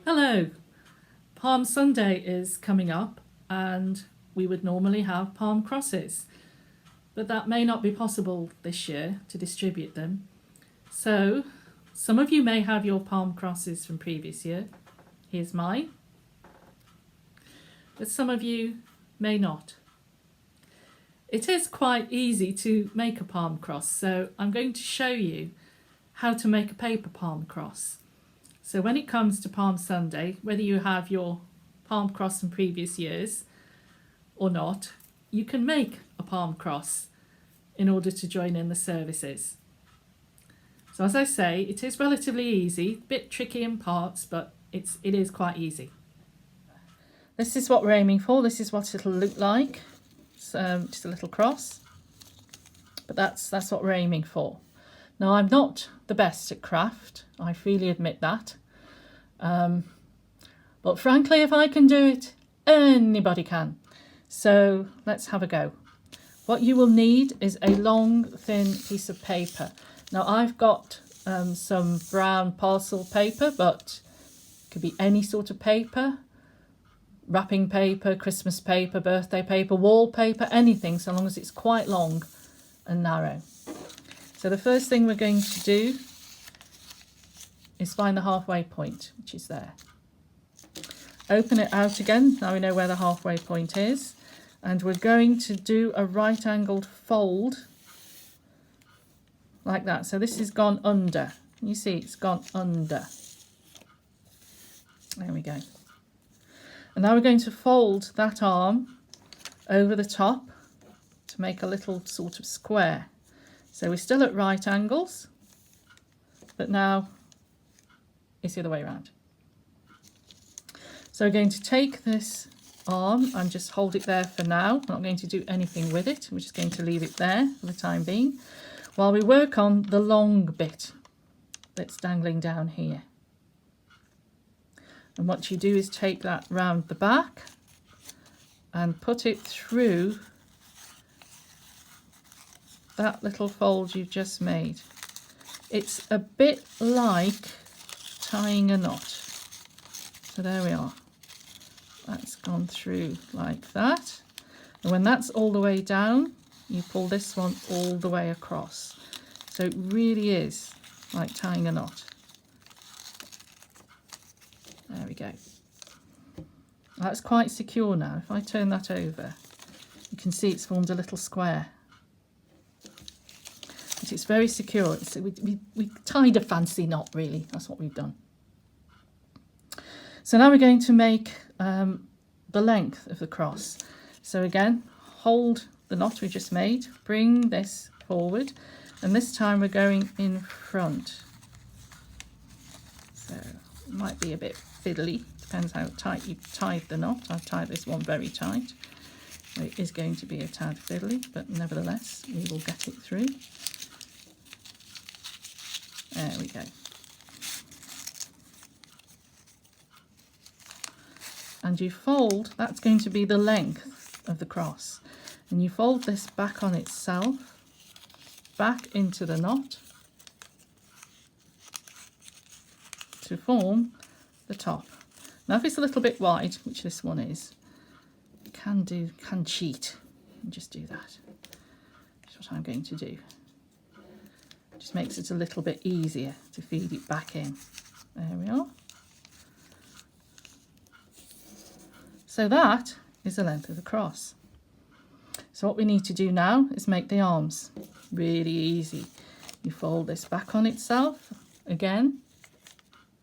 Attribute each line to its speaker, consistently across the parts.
Speaker 1: Hello! Palm Sunday is coming up and we would normally have palm crosses, but that may not be possible this year to distribute them. So, some of you may have your palm crosses from previous year. Here's mine. But some of you may not. It is quite easy to make a palm cross, so I'm going to show you how to make a paper palm cross. So when it comes to Palm Sunday, whether you have your palm cross from previous years or not, you can make a palm cross in order to join in the services. So as I say, it is relatively easy, a bit tricky in parts, but it is quite easy. This is what we're aiming for. This is what it'll look like. So just a little cross, but that's what we're aiming for. Now, I'm not the best at craft, I freely admit that. But frankly, if I can do it, anybody can. So let's have a go. What you will need is a long, thin piece of paper. Now, I've got some brown parcel paper, but it could be any sort of paper. Wrapping paper, Christmas paper, birthday paper, wallpaper, anything, so long as it's quite long and narrow. So the first thing we're going to do is find the halfway point, which is there. Open it out again, now we know where the halfway point is, and we're going to do a right-angled fold like that. So this has gone under. You see it's gone under. There we go. And now we're going to fold that arm over the top to make a little sort of square. So we're still at right angles, but now it's the other way around. So we're going to take this arm and just hold it there for now. We're not going to do anything with it. We're just going to leave it there for the time being while we work on the long bit that's dangling down here. And what you do is take that round the back and put it through that little fold you've just made. It's a bit like tying a knot. So there we are. That's gone through like that. And when that's all the way down, you pull this one all the way across. So it really is like tying a knot. There we go. That's quite secure now. If I turn that over, you can see it's formed a little square. But it's very secure. We tied a fancy knot, really. That's what we've done. So now we're going to make the length of the cross. So again, hold the knot we just made, bring this forward, and this time we're going in front. So it might be a bit fiddly, depends how tight you tied the knot. I've tied this one very tight. So it is going to be a tad fiddly, but nevertheless, we will get it through. There we go. And you fold, that's going to be the length of the cross. And you fold this back on itself, back into the knot to form the top. Now if it's a little bit wide, which this one is, you can cheat and just do that. That's what I'm going to do. Just makes it a little bit easier to feed it back in. There we are. So that is the length of the cross. So what we need to do now is make the arms. Really easy. You fold this back on itself. Again,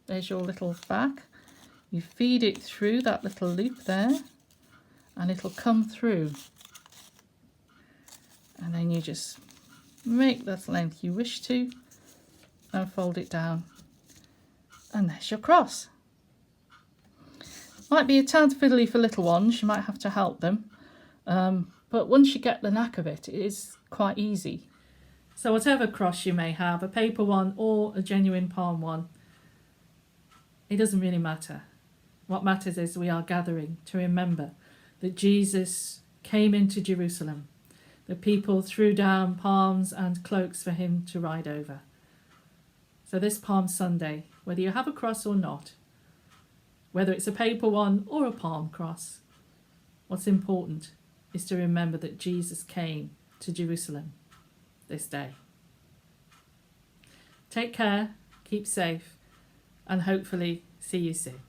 Speaker 1: there's your little back. You feed it through that little loop there and it'll come through. And then you just make that length you wish to and fold it down. And there's your cross. Might be a tad fiddly for little ones, you might have to help them. But once you get the knack of it, it is quite easy. So whatever cross you may have, a paper one or a genuine palm one, it doesn't really matter. What matters is we are gathering to remember that Jesus came into Jerusalem. The people threw down palms and cloaks for him to ride over. So this Palm Sunday, whether you have a cross or not, whether it's a paper one or a palm cross. What's important is to remember that Jesus came to Jerusalem this day. Take care, keep safe, and hopefully see you soon.